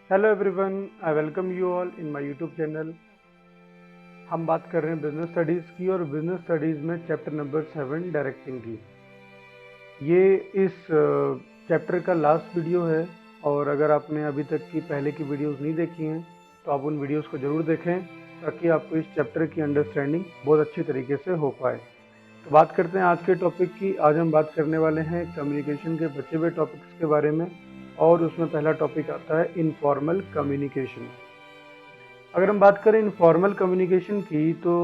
Hello everyone, I welcome you all in my YouTube channel. हम बात कर रहे हैं बिजनेस स्टडीज़ की और बिजनेस स्टडीज़ में चैप्टर नंबर 7 डायरेक्टिंग की। ये इस चैप्टर का लास्ट वीडियो है और अगर आपने अभी तक की पहले की वीडियोस नहीं देखी हैं तो आप उन वीडियोस को ज़रूर देखें ताकि आपको इस चैप्टर की अंडरस्टैंडिंग बहुत अच्छी तरीके से हो पाए। तो बात करते हैं आज के टॉपिक की। आज हम बात करने वाले हैं कम्युनिकेशन के बचे हुए टॉपिक्स के बारे में और उसमें पहला टॉपिक आता है इनफॉर्मल कम्युनिकेशन। अगर हम बात करें इनफॉर्मल कम्युनिकेशन की तो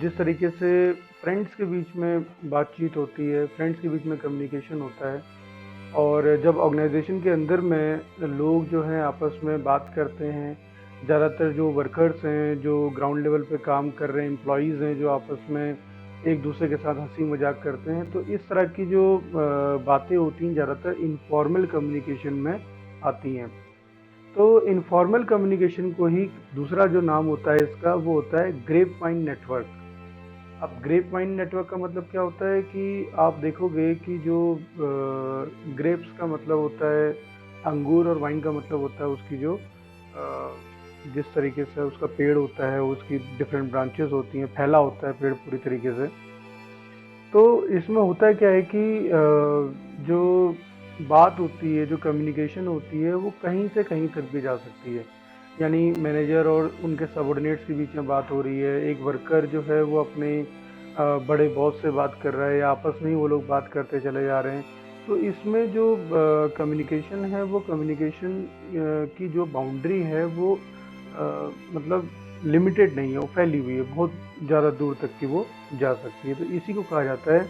जिस तरीके से फ्रेंड्स के बीच में बातचीत होती है, फ्रेंड्स के बीच में कम्युनिकेशन होता है और जब ऑर्गेनाइजेशन के अंदर में लोग जो हैं आपस में बात करते हैं, ज़्यादातर जो वर्कर्स हैं, जो ग्राउंड लेवल पे काम कर रहे हैं, एम्प्लॉयज़ हैं जो आपस में एक दूसरे के साथ हंसी मजाक करते हैं, तो इस तरह की जो बातें होती हैं ज़्यादातर इनफॉर्मल कम्युनिकेशन में आती हैं। तो इनफॉर्मल कम्युनिकेशन को ही दूसरा जो नाम होता है इसका वो होता है ग्रेप वाइन नेटवर्क। अब ग्रेप वाइन नेटवर्क का मतलब क्या होता है कि आप देखोगे कि जो ग्रेप्स का मतलब होता है अंगूर और वाइन का मतलब होता है उसकी जो जिस तरीके से उसका पेड़ होता है, उसकी डिफरेंट ब्रांचेस होती हैं, फैला होता है पेड़ पूरी तरीके से। तो इसमें होता क्या है कि जो बात होती है, जो कम्युनिकेशन होती है, वो कहीं से कहीं तक भी जा सकती है। यानी मैनेजर और उनके सबऑर्डिनेट्स के बीच में बात हो रही है, एक वर्कर जो है वो अपने बड़े बॉस से बात कर रहा है या आपस में ही वो लोग बात करते चले जा रहे हैं। तो इसमें जो कम्युनिकेशन है वो कम्युनिकेशन की जो बाउंड्री है वो मतलब लिमिटेड नहीं है, वो फैली हुई है, बहुत ज़्यादा दूर तक की वो जा सकती है। तो इसी को कहा जाता है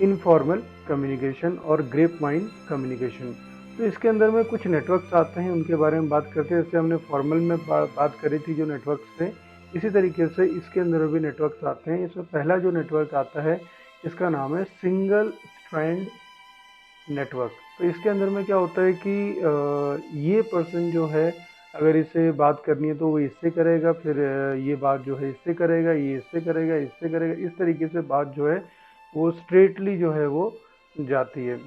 इनफॉर्मल कम्युनिकेशन और ग्रेप वाइन कम्युनिकेशन। तो इसके अंदर में कुछ नेटवर्क्स आते हैं, उनके बारे में बात करते हैं। जैसे हमने फॉर्मल में बात करी थी जो नेटवर्क्स थे, इसी तरीके से इसके अंदर भी नेटवर्क्स आते हैं। इसमें पहला जो नेटवर्क आता है इसका नाम है सिंगल स्ट्रैंड नेटवर्क। तो इसके अंदर में क्या होता है कि ये पर्सन जो है अगर इसे बात करनी है तो वो इससे करेगा, फिर ये बात जो है इससे करेगा, ये इससे करेगा, इससे करेगा, इस तरीके से बात जो है वो स्ट्रेटली जो है वो जाती है।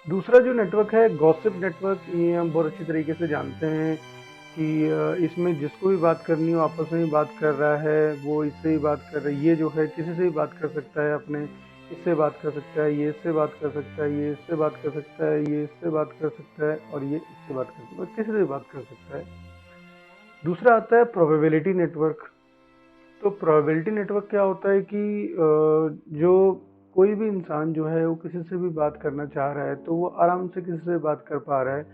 दूसरा जो नेटवर्क है गॉसिप नेटवर्क, ये हम बहुत अच्छी तरीके से जानते हैं कि इसमें जिसको भी बात करनी हो आपस में ही बात कर रहा है, वो इससे ही बात कर रहा है, ये जो है किसी से भी बात कर सकता है, अपने इससे बात कर सकता है, ये इससे बात कर सकता है, ये इससे बात कर सकता है, ये इससे बात कर सकता है और ये इससे बात कर सकता है, किसी से भी बात कर सकता है। दूसरा आता है प्रोबेबिलिटी नेटवर्क। तो प्रोबेबिलिटी नेटवर्क क्या होता है कि जो कोई भी इंसान जो है वो किसी से भी बात करना चाह रहा है तो वो आराम से किसी से बात कर पा रहा है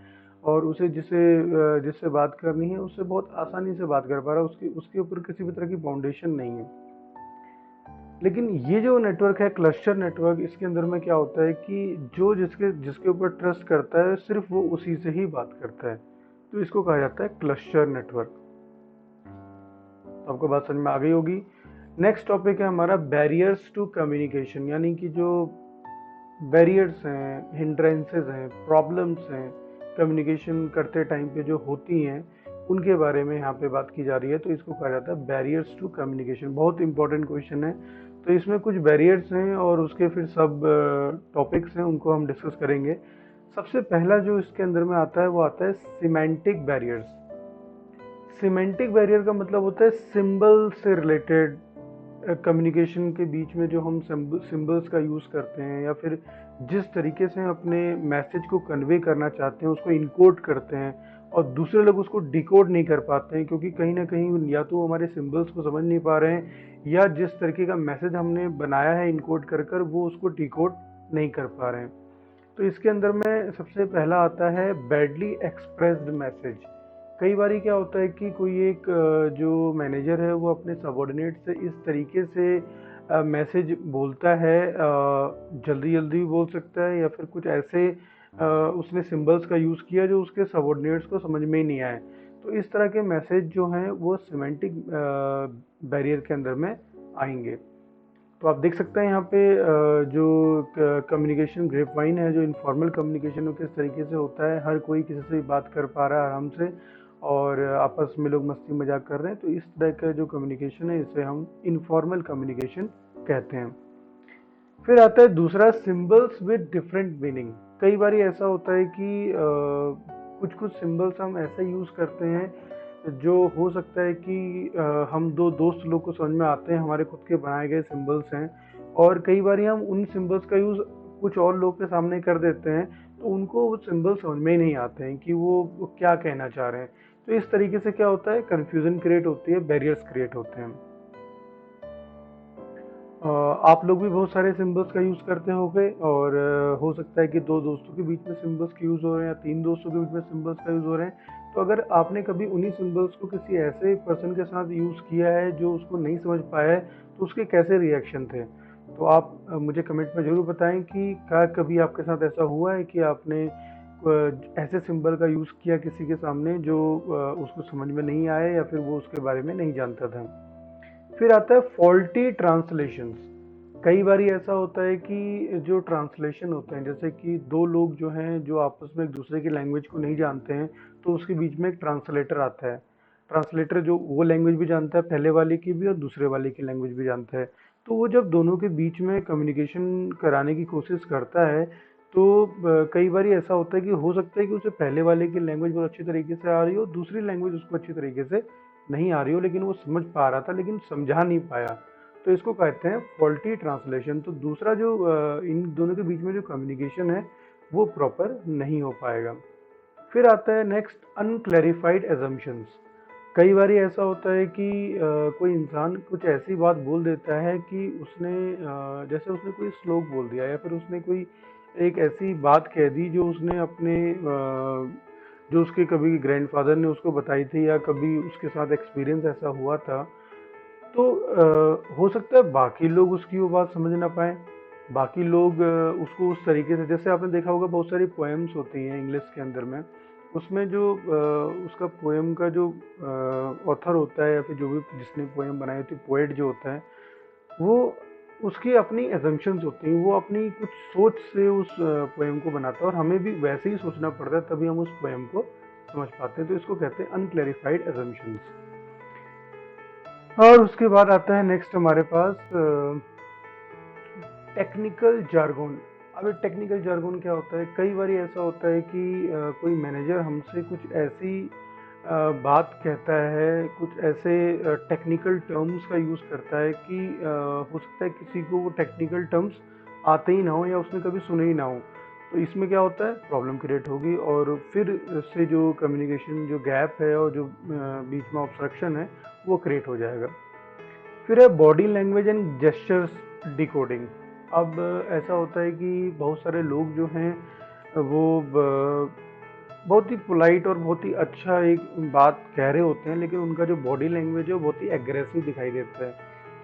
और उसे जिससे बात करनी है उससे बहुत आसानी से बात कर पा रहा है, उसके उसके ऊपर किसी भी तरह की बाउंडेशन नहीं है। लेकिन ये जो नेटवर्क है क्लस्टर नेटवर्क, इसके अंदर में क्या होता है कि जो जिसके जिसके ऊपर ट्रस्ट करता है सिर्फ वो उसी से ही बात करता है। तो इसको कहा जाता है क्लस्टर नेटवर्क। तो आपको बात समझ में आ गई होगी। नेक्स्ट टॉपिक है हमारा बैरियर्स टू कम्युनिकेशन, यानी कि जो बैरियर्स हैं, हिंड्रेंसेस हैं, प्रॉब्लम्स हैं कम्युनिकेशन करते टाइम पे जो होती हैं, उनके बारे में यहाँ पे बात की जा रही है। तो इसको कहा जाता है बैरियर्स टू कम्युनिकेशन। बहुत इंपॉर्टेंट क्वेश्चन है। तो इसमें कुछ बैरियर्स हैं और उसके फिर सब टॉपिक्स हैं, उनको हम डिस्कस करेंगे। सबसे पहला जो इसके अंदर में आता है वो आता है सिमेंटिक बैरियर्स। सिमेंटिक बैरियर का मतलब होता है सिंबल से रिलेटेड कम्युनिकेशन के बीच में जो हम सिंबल्स का यूज़ करते हैं या फिर जिस तरीके से हम अपने मैसेज को कन्वे करना चाहते हैं उसको इनकोड करते हैं और दूसरे लोग उसको डिकोड नहीं कर पाते हैं, क्योंकि कहीं ना कहीं या तो वो हमारे सिंबल्स को समझ नहीं पा रहे हैं या जिस तरीके का मैसेज हमने बनाया है इनकोड कर कर वो उसको डिकोड नहीं कर पा रहे हैं। तो इसके अंदर में सबसे पहला आता है बैडली एक्सप्रेस्ड मैसेज। कई बार क्या होता है कि कोई एक जो मैनेजर है वो अपने सबॉर्डिनेट से इस तरीके से मैसेज बोलता है, जल्दी जल्दी भी बोल सकता है या फिर कुछ ऐसे उसने सिंबल्स का यूज़ किया जो उसके सबॉर्डिनेट्स को समझ में ही नहीं आए। तो इस तरह के मैसेज जो हैं वो सिमेंटिक बैरियर के अंदर में आएंगे। तो आप देख सकते हैं यहाँ पे जो कम्युनिकेशन ग्रेप वाइन है, जो इनफॉर्मल कम्युनिकेशन वो किस तरीके से होता है, हर कोई किसी से भी बात कर पा रहा है आराम से और आपस में लोग मस्ती मजाक कर रहे हैं। तो इस तरह का जो कम्युनिकेशन है इसे हम इनफॉर्मल कम्युनिकेशन कहते हैं। फिर आता है दूसरा सिंबल्स विद डिफरेंट मीनिंग। कई बार ऐसा होता है कि कुछ कुछ सिंबल्स हम ऐसे यूज़ करते हैं जो हो सकता है कि हम दो दोस्त लोग को समझ में आते हैं, हमारे खुद के बनाए गए सिंबल्स हैं, और कई बार हम उन सिंबल्स का यूज़ कुछ और लोग के सामने कर देते हैं, तो उनको वो सिंबल समझ में ही नहीं आते हैं कि वो क्या कहना चाह रहे हैं। तो इस तरीके से क्या होता है, कन्फ्यूज़न क्रिएट होती है, बैरियर्स क्रिएट होते हैं। आप लोग भी बहुत सारे सिंबल्स का यूज़ करते होंगे, और हो सकता है कि दो दोस्तों के बीच में सिंबल्स के यूज़ हो रहे हैं या तीन दोस्तों के बीच में सिंबल्स का यूज़ हो रहे हैं। तो अगर आपने कभी उन्हीं सिंबल्स को किसी ऐसे पर्सन के साथ यूज़ किया है जो उसको नहीं समझ पाया है, तो उसके कैसे रिएक्शन थे? तो आप मुझे कमेंट में ज़रूर बताएं कि क्या कभी आपके साथ ऐसा हुआ है कि आपने ऐसे सिंबल का यूज़ किया किसी के सामने जो उसको समझ में नहीं आया या फिर वो उसके बारे में नहीं जानता था। फिर आता है फॉल्टी ट्रांसलेशंस। कई बार ऐसा होता है कि जो ट्रांसलेशन होते हैं, जैसे कि दो लोग जो हैं जो आपस में एक दूसरे की लैंग्वेज को नहीं जानते हैं, तो उसके बीच में एक ट्रांसलेटर आता है। ट्रांसलेटर जो वो लैंग्वेज भी जानता है, पहले वाले की भी और दूसरे वाले की लैंग्वेज भी जानता है। तो वो जब दोनों के बीच में कम्युनिकेशन कराने की कोशिश करता है, तो कई बार ऐसा होता है कि हो सकता है कि उसे पहले वाले की लैंग्वेज बहुत अच्छी तरीके से आ रही हो, दूसरी लैंग्वेज उसको अच्छी तरीके से नहीं आ रही हो, लेकिन वो समझ पा रहा था लेकिन समझा नहीं पाया। तो इसको कहते हैं फॉल्टी ट्रांसलेशन। तो दूसरा जो इन दोनों के बीच में जो कम्युनिकेशन है वो प्रॉपर नहीं हो पाएगा। फिर आता है नेक्स्ट, अनक्लैरिफाइड एजम्पशंस। कई बार ऐसा होता है कि कोई इंसान कुछ ऐसी बात बोल देता है कि उसने जैसे उसने कोई श्लोक बोल दिया या फिर उसने कोई एक ऐसी बात कह दी जो उसने अपने जो उसके कभी ग्रैंडफादर ने उसको बताई थी या कभी उसके साथ एक्सपीरियंस ऐसा हुआ था। तो हो सकता है बाकी लोग उसकी वो बात समझ ना पाए, बाकी लोग उसको उस तरीके से, जैसे आपने देखा होगा बहुत सारी पोएम्स होती हैं इंग्लिश के अंदर में, उसमें जो उसका पोएम का जो ऑथर होता है या फिर जो भी जिसने पोएम बनाई होती है, पोएट जो होता है, वो उसकी अपनी एजम्पशंस होती हैं, वो अपनी कुछ सोच से उस पोएम को बनाता है, और हमें भी वैसे ही सोचना पड़ता है तभी हम उस पोएम को समझ पाते हैं। तो इसको कहते हैं अनक्लैरिफाइड एजम्पशंस। और उसके बाद आता है नेक्स्ट हमारे पास टेक्निकल जार्गन। अब ये टेक्निकल जार्गन क्या होता है, कई बार ऐसा होता है कि कोई मैनेजर हमसे कुछ ऐसी बात कहता है, कुछ ऐसे टेक्निकल टर्म्स का यूज़ करता है कि हो सकता है किसी को वो टेक्निकल टर्म्स आते ही ना हो या उसने कभी सुने ही ना हो। तो इसमें क्या होता है, प्रॉब्लम क्रिएट होगी, और फिर से जो कम्युनिकेशन जो गैप है और जो बीच में ऑब्स्ट्रक्शन है वो क्रिएट हो जाएगा। फिर है body language and gestures decoding. अब ऐसा होता है कि बहुत सारे लोग जो हैं वो बहुत ही पोलाइट और बहुत ही अच्छा एक बात कह रहे होते हैं, लेकिन उनका जो बॉडी लैंग्वेज है वो बहुत ही एग्रेसिव दिखाई देता है।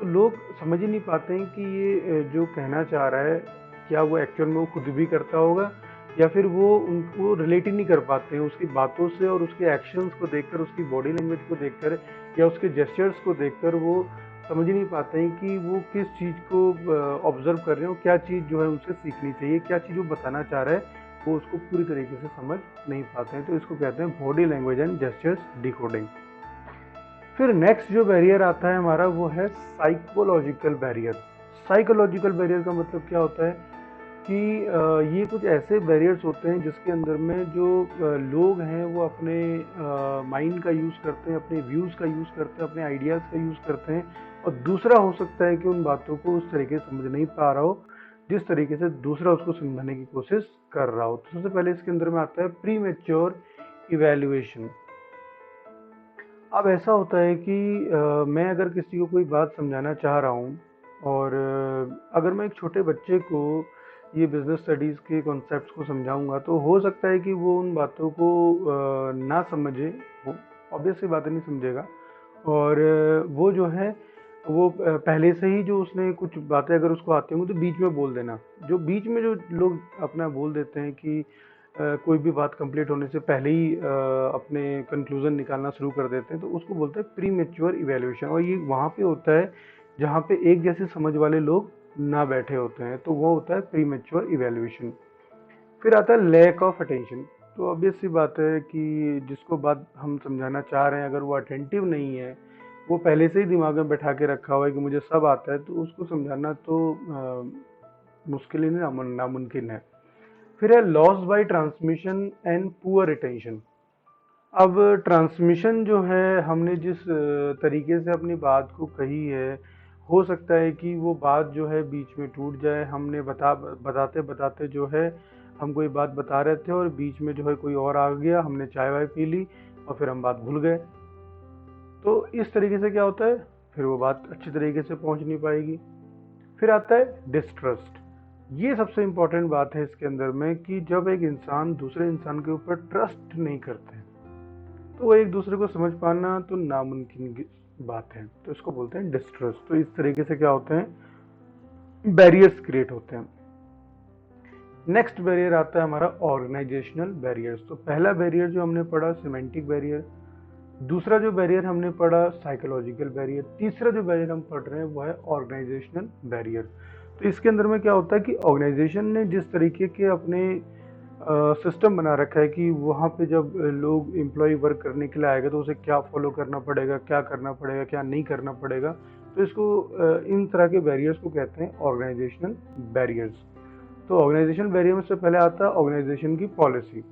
तो लोग समझ ही नहीं पाते हैं कि ये जो कहना चाह रहा है, क्या वो एक्चुअल में वो खुद भी करता होगा या फिर वो उनको रिलेट ही नहीं कर पाते हैं उसकी बातों से, और उसके एक्शंस को देखकर, उसकी बॉडी लैंग्वेज को देखकर या उसके जेस्चर्स को देखकर वो समझ ही नहीं पाते हैं कि वो किस चीज़ को ऑब्जर्व कर रहे हो, क्या चीज़ जो है उनसे सीखनी चाहिए, क्या चीज़ वो बताना चाह रहा है, वो उसको पूरी तरीके से समझ नहीं पाते हैं। तो इसको कहते हैं body language and gestures decoding. फिर नेक्स्ट जो बैरियर आता है हमारा वो है साइकोलॉजिकल बैरियर। साइकोलॉजिकल बैरियर का मतलब क्या होता है कि ये कुछ ऐसे बैरियर्स होते हैं जिसके अंदर में जो लोग हैं वो अपने माइंड का यूज़ करते हैं, अपने व्यूज़ का यूज़ करते हैं, अपने आइडियाज़ का यूज़ करते हैं, और दूसरा हो सकता है कि उन बातों को उस तरीके से समझ नहीं पा रहा हो जिस तरीके से दूसरा उसको समझाने की कोशिश कर रहा हो। तो सबसे पहले इसके अंदर में आता है प्री मैच्योर इवेल्युएशन। अब ऐसा होता है कि मैं अगर किसी को कोई बात समझाना चाह रहा हूँ, और अगर मैं एक छोटे बच्चे को ये बिजनेस स्टडीज़ के कॉन्सेप्ट्स को समझाऊंगा, तो हो सकता है कि वो उन बातों को ना समझे, वो ऑब्वियस सी बात नहीं समझेगा, और वो जो है वो पहले से ही जो उसने कुछ बातें अगर उसको आती होंगी तो बीच में बोल देना। जो बीच में जो लोग अपना बोल देते हैं कि कोई भी बात कंप्लीट होने से पहले ही अपने कंक्लूजन निकालना शुरू कर देते हैं, तो उसको बोलते हैं प्री मैच्योर इवैल्यूएशन। और ये वहाँ पे होता है जहाँ पे एक जैसे समझ वाले लोग ना बैठे होते हैं, तो वो होता है प्री मैच्योर इवैल्यूएशन। फिर आता है लैक ऑफ अटेंशन। तो ऑब्वियस सी बात है कि जिसको बात हम समझाना चाह रहे हैं अगर वो अटेंटिव नहीं है, वो पहले से ही दिमाग में बैठा के रखा हुआ है कि मुझे सब आता है, तो उसको समझाना तो मुश्किल ही नहीं, नामुमकिन है। फिर है loss by transmission and poor retention. अब ट्रांसमिशन जो है, हमने जिस तरीके से अपनी बात को कही है, हो सकता है कि वो बात जो है बीच में टूट जाए। हमने बताते बताते जो है, हम कोई बात बता रहे थे और बीच में जो है कोई और आ गया, हमने चाय वाय पी ली और फिर हम बात भूल गए। तो इस तरीके से क्या होता है, फिर वो बात अच्छी तरीके से पहुंच नहीं पाएगी। फिर आता है डिस्ट्रस्ट। ये सबसे इम्पोर्टेंट बात है इसके अंदर में, कि जब एक इंसान दूसरे इंसान के ऊपर ट्रस्ट नहीं करते तो वो एक दूसरे को समझ पाना तो नामुमकिन की बात है। तो इसको बोलते हैं डिस्ट्रस्ट। तो इस तरीके से क्या होते हैं, बैरियर्स क्रिएट होते हैं। नेक्स्ट बैरियर आता है हमारा ऑर्गेनाइजेशनल बैरियर्स। तो पहला बैरियर जो हमने पढ़ा सिमेंटिक बैरियर, दूसरा जो बैरियर हमने पढ़ा साइकोलॉजिकल बैरियर, तीसरा जो बैरियर हम पढ़ रहे हैं वो है ऑर्गेनाइजेशनल बैरियर। तो इसके अंदर में क्या होता है कि ऑर्गेनाइजेशन ने जिस तरीके के अपने सिस्टम बना रखा है कि वहाँ पे जब लोग एम्प्लॉय वर्क करने के लिए आएगा तो उसे क्या फॉलो करना पड़ेगा, क्या करना पड़ेगा, क्या नहीं करना पड़ेगा, तो इसको इन तरह के बैरियर्स को कहते हैं ऑर्गेनाइजेशनल बैरियर्स। तो ऑर्गेनाइजेशन बैरियर में से पहले आता है ऑर्गेनाइजेशन की पॉलिसी।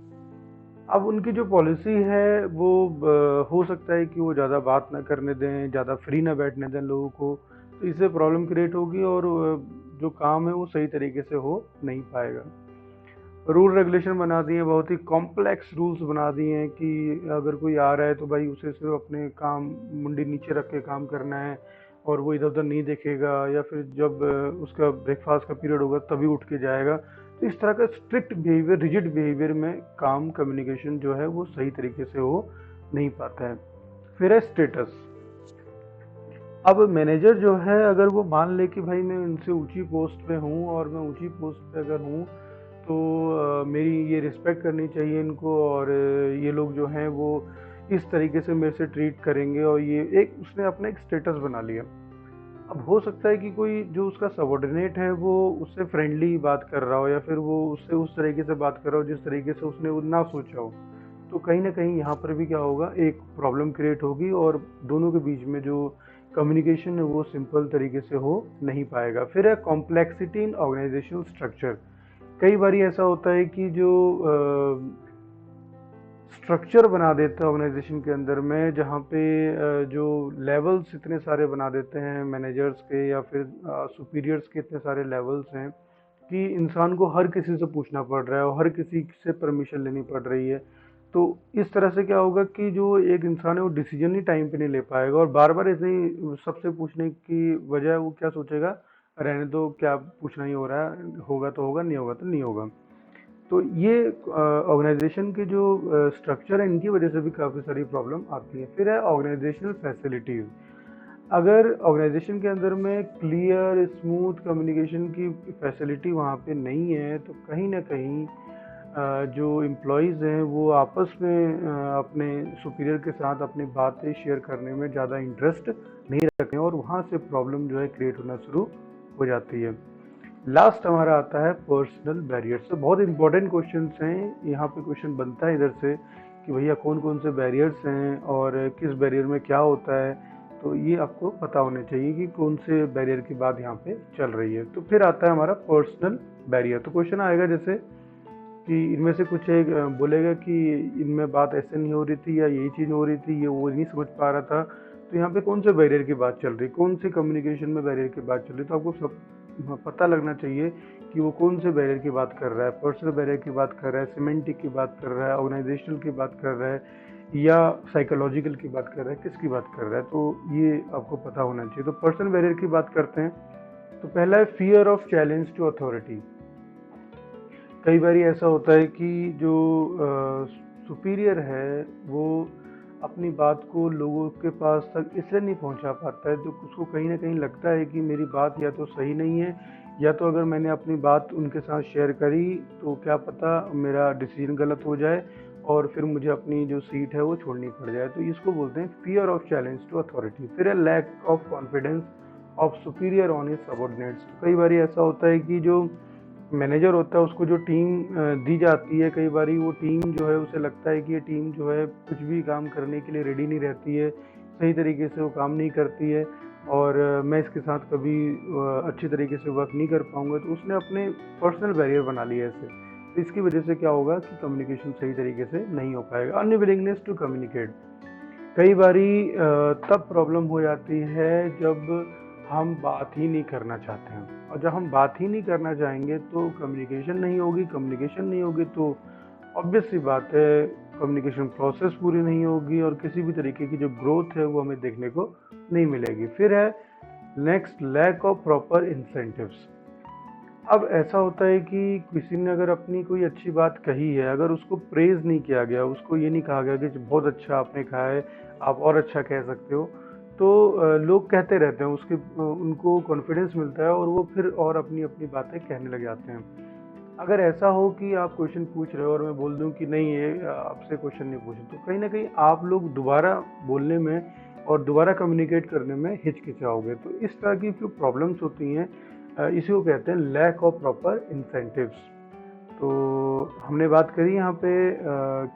अब उनकी जो पॉलिसी है वो हो सकता है कि वो ज़्यादा बात ना करने दें, ज़्यादा फ्री ना बैठने दें लोगों को, तो इससे प्रॉब्लम क्रिएट होगी और जो काम है वो सही तरीके से हो नहीं पाएगा। रूल रेगुलेशन बना दिए, बहुत ही कॉम्प्लेक्स रूल्स बना दिए हैं कि अगर कोई आ रहा है तो भाई उसे सिर्फ अपने काम मुंडी नीचे रख के काम करना है और वो इधर उधर नहीं देखेगा, या फिर जब उसका ब्रेकफास्ट का पीरियड होगा तभी उठ के जाएगा। तो इस तरह का स्ट्रिक्ट बिहेवियर, रिजिड बिहेवियर में काम कम्युनिकेशन जो है वो सही तरीके से हो नहीं पाता है। फिर है स्टेटस। अब मैनेजर जो है, अगर वो मान ले कि भाई मैं उनसे ऊंची पोस्ट पे हूँ और मैं ऊंची पोस्ट पे अगर हूँ तो मेरी ये रिस्पेक्ट करनी चाहिए इनको, और ये लोग जो हैं वो इस तरीके से मेरे से ट्रीट करेंगे, और ये एक उसने अपना एक स्टेटस बना लिया। अब हो सकता है कि कोई जो उसका सबॉर्डिनेट है वो उससे फ्रेंडली बात कर रहा हो, या फिर वो उससे उस तरीके से बात कर रहा हो जिस तरीके से उसने वो ना सोचा हो, तो कहीं ना कहीं यहाँ पर भी क्या होगा, एक प्रॉब्लम क्रिएट होगी और दोनों के बीच में जो कम्युनिकेशन है वो सिंपल तरीके से हो नहीं पाएगा। फिर है कॉम्प्लेक्सिटी इन ऑर्गेनाइजेशनल स्ट्रक्चर। कई बार ऐसा होता है कि जो स्ट्रक्चर बना देते हैं ऑर्गेनाइजेशन के अंदर में, जहाँ पे जो लेवल्स इतने सारे बना देते हैं मैनेजर्स के या फिर सुपीरियर्स के, इतने सारे लेवल्स हैं कि इंसान को हर किसी से पूछना पड़ रहा है और हर किसी से परमिशन लेनी पड़ रही है। तो इस तरह से क्या होगा कि जो एक इंसान है वो डिसीजन ही टाइम पे नहीं ले पाएगा, और बार बार ऐसे ही सबसे पूछने की वजह वो क्या सोचेगा, रहने दो, क्या पूछना ही हो रहा है, होगा तो होगा, नहीं होगा तो नहीं होगा। तो ये ऑर्गेनाइजेशन के जो स्ट्रक्चर है इनकी वजह से भी काफ़ी सारी प्रॉब्लम आती है। फिर है ऑर्गेनाइजेशनल फैसिलिटीज़। अगर ऑर्गेनाइजेशन के अंदर में क्लियर स्मूथ कम्युनिकेशन की फैसिलिटी वहाँ पे नहीं है तो कहीं ना कहीं जो एम्प्लॉयज़ हैं वो आपस में अपने सुपीरियर के साथ अपनी बातें शेयर करने में ज़्यादा इंटरेस्ट नहीं रखते हैं, और वहाँ से प्रॉब्लम जो है क्रिएट होना शुरू हो जाती है। लास्ट हमारा आता है पर्सनल बैरियर्स। तो बहुत इंपॉर्टेंट क्वेश्चंस हैं यहाँ पे, क्वेश्चन बनता है इधर से कि भैया कौन कौन से बैरियर्स हैं और किस बैरियर में क्या होता है। तो ये आपको पता होना चाहिए कि कौन से बैरियर की बात यहाँ पे चल रही है। तो फिर आता है हमारा पर्सनल बैरियर। तो क्वेश्चन आएगा जैसे कि इनमें से कुछ एक बोलेगा कि इनमें बात ऐसे नहीं हो रही थी, या यही चीज़ हो रही थी, ये वो नहीं समझ पा रहा था। तो यहाँ पे कौन से बैरियर की बात चल रही, कौन सी कम्युनिकेशन में बैरियर की बात चल रही, तो आपको सब पता लगना चाहिए कि वो कौन से बैरियर की बात कर रहा है। पर्सनल बैरियर की बात कर रहा है, सिमेंटिक की बात कर रहा है, ऑर्गेनाइजेशनल की बात कर रहा है, या साइकोलॉजिकल की बात कर रहा है, किसकी बात कर रहा है, तो ये आपको पता होना चाहिए। तो पर्सनल बैरियर की बात करते हैं। तो पहला है fear of challenge to authority. कई बार ऐसा होता है कि जो सुपीरियर है वो अपनी बात को लोगों के पास तक इसलिए नहीं पहुंचा पाता है, तो उसको कहीं ना कहीं लगता है कि मेरी बात या तो सही नहीं है, या तो अगर मैंने अपनी बात उनके साथ शेयर करी तो क्या पता मेरा डिसीजन गलत हो जाए और फिर मुझे अपनी जो सीट है वो छोड़नी पड़ जाए। तो इसको बोलते हैं fear of challenge to authority. फिर है lack of confidence of superior on his subordinates. तो कई बार ऐसा होता है कि जो मैनेजर होता है उसको जो टीम दी जाती है, कई बार वो टीम जो है उसे लगता है कि ये टीम जो है कुछ भी काम करने के लिए रेडी नहीं रहती है, सही तरीके से वो काम नहीं करती है, और मैं इसके साथ कभी अच्छी तरीके से वर्क नहीं कर पाऊंगा। तो उसने अपने पर्सनल बैरियर बना लिया ऐसे। तो इसकी वजह से क्या होगा कि कम्युनिकेशन सही तरीके से नहीं हो पाएगा। अनविलिंगनेस टू कम्युनिकेट, कई बारी तब प्रॉब्लम हो जाती है जब हम बात ही नहीं करना चाहते हैं, और जब हम बात ही नहीं करना चाहेंगे तो कम्युनिकेशन नहीं होगी, कम्युनिकेशन नहीं होगी तो ऑब्वियस सी बात है कम्युनिकेशन प्रोसेस पूरी नहीं होगी और किसी भी तरीके की जो ग्रोथ है वो हमें देखने को नहीं मिलेगी। फिर है next, lack of proper incentives. अब ऐसा होता है कि किसी ने अगर अपनी कोई अच्छी बात कही है, अगर उसको प्रेज नहीं किया गया, उसको ये नहीं कहा गया कि बहुत अच्छा आपने कहा है, आप और अच्छा कह सकते हो, तो लोग कहते रहते हैं, उनको कॉन्फिडेंस मिलता है और वो फिर और अपनी अपनी बातें कहने लग जाते हैं। अगर ऐसा हो कि आप क्वेश्चन पूछ रहे हो और मैं बोल दूं कि नहीं ये आपसे क्वेश्चन नहीं पूछे, तो कहीं ना कहीं आप लोग दोबारा बोलने में और दोबारा कम्युनिकेट करने में हिचकिचाओगे। तो इस तरह की जो प्रॉब्लम्स होती हैं इसी को कहते हैं लैक ऑफ प्रॉपर इंसेंटिव्स। तो हमने बात करी यहाँ पे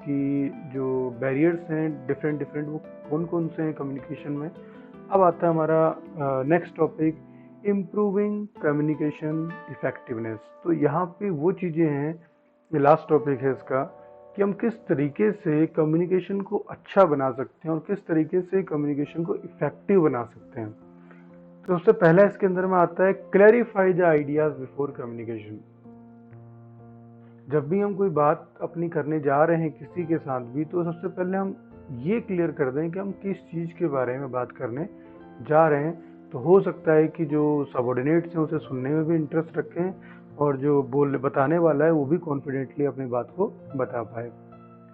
कि जो बैरियर्स हैं डिफरेंट डिफरेंट वो कौन कौन से हैं कम्युनिकेशन में। अब आता है हमारा next topic, improving communication effectiveness. तो यहाँ पे वो चीज़ें हैं, ये लास्ट टॉपिक है इसका, कि हम किस तरीके से कम्युनिकेशन को अच्छा बना सकते हैं और किस तरीके से कम्युनिकेशन को इफेक्टिव बना सकते हैं। तो सबसे पहला इसके अंदर में आता है clarify the ideas before communication. जब भी हम कोई बात अपनी करने जा रहे हैं किसी के साथ भी, तो सबसे पहले हम ये क्लियर कर दें कि हम किस चीज़ के बारे में बात करने जा रहे हैं। तो हो सकता है कि जो सबऑर्डिनेट्स हैं उसे सुनने में भी इंटरेस्ट रखें और जो बताने वाला है वो भी कॉन्फिडेंटली अपनी बात को बता पाए।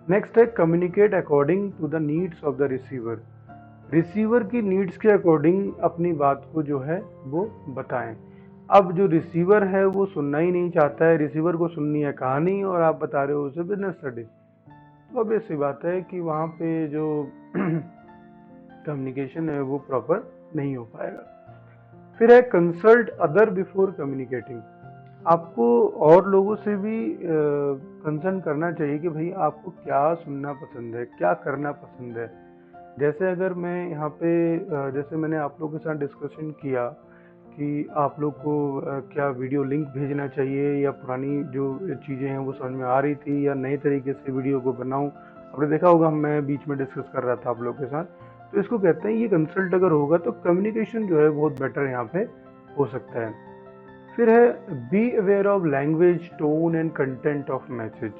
नेक्स्ट है communicate according to the needs of the receiver. Receiver की नीड्स के अकॉर्डिंग अपनी बात को जो है वो बताएं। अब जो रिसीवर है वो सुनना ही नहीं चाहता है, रिसीवर को सुननी है कहानी और आप बता रहे हो उसे बिजनेस स्टडी, तो अब ऐसी बात है कि वहाँ पे जो कम्युनिकेशन है वो प्रॉपर नहीं हो पाएगा। फिर है कंसल्ट अदर बिफोर कम्युनिकेटिंग। आपको और लोगों से भी कंसर्न करना चाहिए कि भाई आपको क्या सुनना पसंद है, क्या करना पसंद है। जैसे अगर मैं यहाँ पे जैसे मैंने आप लोगों के साथ डिस्कशन किया कि आप लोग को क्या वीडियो लिंक भेजना चाहिए या पुरानी जो चीज़ें हैं वो समझ में आ रही थी या नए तरीके से वीडियो को बनाऊं, आपने देखा होगा मैं बीच में डिस्कस कर रहा था आप लोग के साथ। तो इसको कहते हैं ये कंसल्ट अगर होगा तो कम्युनिकेशन जो है बहुत बेटर यहाँ पे हो सकता है। फिर है be aware of language, tone and content of message.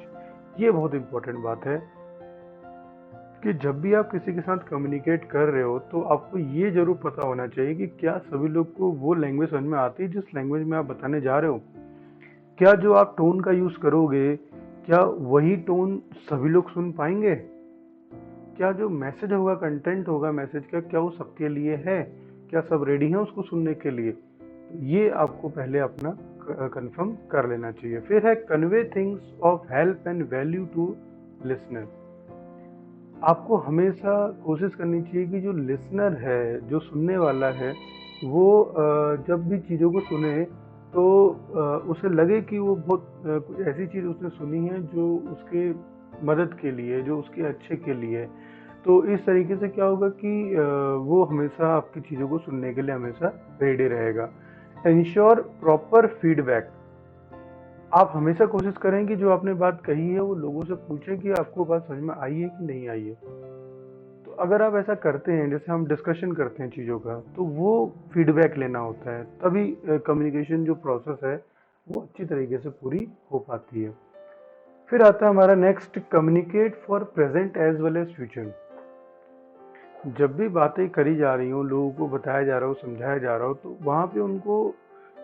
ये बहुत इंपॉर्टेंट बात है कि जब भी आप किसी के साथ कम्युनिकेट कर रहे हो तो आपको ये जरूर पता होना चाहिए कि क्या सभी लोग को वो लैंग्वेज समझ में आती है जिस लैंग्वेज में आप बताने जा रहे हो। क्या जो आप टोन का यूज करोगे क्या वही टोन सभी लोग सुन पाएंगे। क्या जो मैसेज होगा, कंटेंट होगा मैसेज का, क्या वो सबके लिए है, क्या सब रेडी हैं उसको सुनने के लिए। ये आपको पहले अपना कंफर्म कर लेना चाहिए। फिर है convey things of help and value to listener. आपको हमेशा कोशिश करनी चाहिए कि जो लिसनर है, जो सुनने वाला है, वो जब भी चीज़ों को सुने तो उसे लगे कि वो बहुत कुछ ऐसी चीज़ उसने सुनी है जो उसके मदद के लिए, जो उसके अच्छे के लिए। तो इस तरीके से क्या होगा कि वो हमेशा आपकी चीज़ों को सुनने के लिए हमेशा रेडी रहेगा। Ensure proper feedback. आप हमेशा कोशिश करें कि जो आपने बात कही है वो लोगों से पूछें कि आपको बात समझ में आई है कि नहीं आई है। तो अगर आप ऐसा करते हैं, जैसे हम डिस्कशन करते हैं चीज़ों का, तो वो फीडबैक लेना होता है, तभी कम्युनिकेशन जो प्रोसेस है वो अच्छी तरीके से पूरी हो पाती है। फिर आता है हमारा next, communicate for present as well as future. जब भी बातें करी जा रही हो, लोगों को बताया जा रहा हो, समझाया जा रहा हो, तो वहाँ पे उनको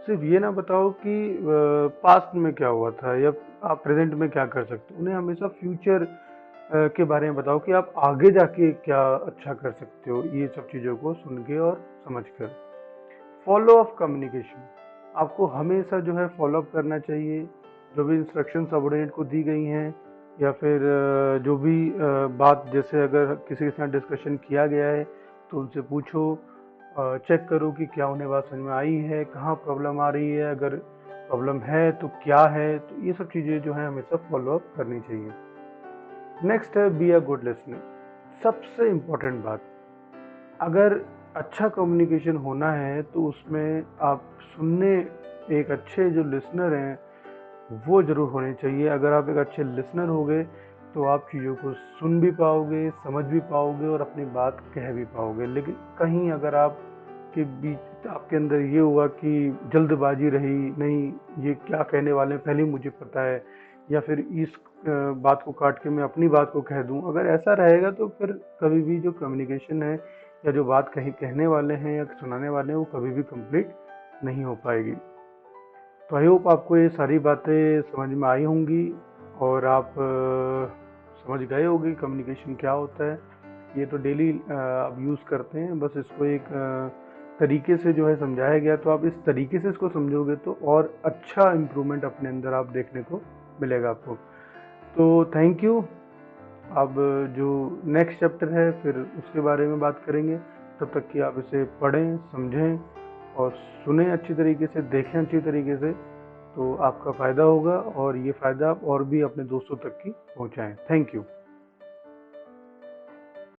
सिर्फ ये ना बताओ कि पास्ट में क्या हुआ था या आप प्रेजेंट में क्या कर सकते हो। उन्हें हमेशा फ्यूचर के बारे में बताओ कि आप आगे जाके क्या अच्छा कर सकते हो, ये सब चीज़ों को सुन के और समझ कर। फॉलो अप कम्युनिकेशन, आपको हमेशा जो है फॉलो अप करना चाहिए। जो भी इंस्ट्रक्शन सबऑर्डिनेट को दी गई हैं या फिर जो भी बात, जैसे अगर किसी के साथ डिस्कशन किया गया है तो उनसे पूछो, चेक करो कि क्या उन्हें बात समझ में आई है, कहाँ प्रॉब्लम आ रही है, अगर प्रॉब्लम है तो क्या है। तो ये सब चीज़ें जो है हमेशा फॉलो अप करनी चाहिए। नेक्स्ट है बी अ गुड लिसनर। सबसे इम्पोर्टेंट बात, अगर अच्छा कम्युनिकेशन होना है तो उसमें आप सुनने, एक अच्छे जो लिसनर हैं वो ज़रूर होने चाहिए। अगर आप एक अच्छे लिसनर होगे तो आप चीज़ों को सुन भी पाओगे, समझ भी पाओगे और अपनी बात कह भी पाओगे। लेकिन कहीं अगर आप के बीच आपके अंदर ये हुआ कि जल्दबाजी रही, नहीं ये क्या कहने वाले हैं पहले ही मुझे पता है, या फिर इस बात को काट के मैं अपनी बात को कह दूं, अगर ऐसा रहेगा तो फिर कभी भी जो कम्युनिकेशन है या जो बात कहीं कहने वाले हैं या सुनाने वाले हैं वो कभी भी कंप्लीट नहीं हो पाएगी। तो आई होप आपको ये सारी बातें समझ में आई होंगी और आप समझ गए होंगे कम्युनिकेशन क्या होता है। ये तो डेली आप यूज़ करते हैं, बस इसको एक तरीके से जो है समझाया गया, तो आप इस तरीके से इसको समझोगे तो और अच्छा इम्प्रूवमेंट अपने अंदर आप देखने को मिलेगा आपको। तो थैंक यू। अब जो नेक्स्ट चैप्टर है फिर उसके बारे में बात करेंगे। तब तक कि आप इसे पढ़ें, समझें और सुने अच्छी तरीके से, देखें अच्छी तरीके से, तो आपका फ़ायदा होगा और ये फ़ायदा आप और भी अपने दोस्तों तक की पहुँचाएँ। Thank you.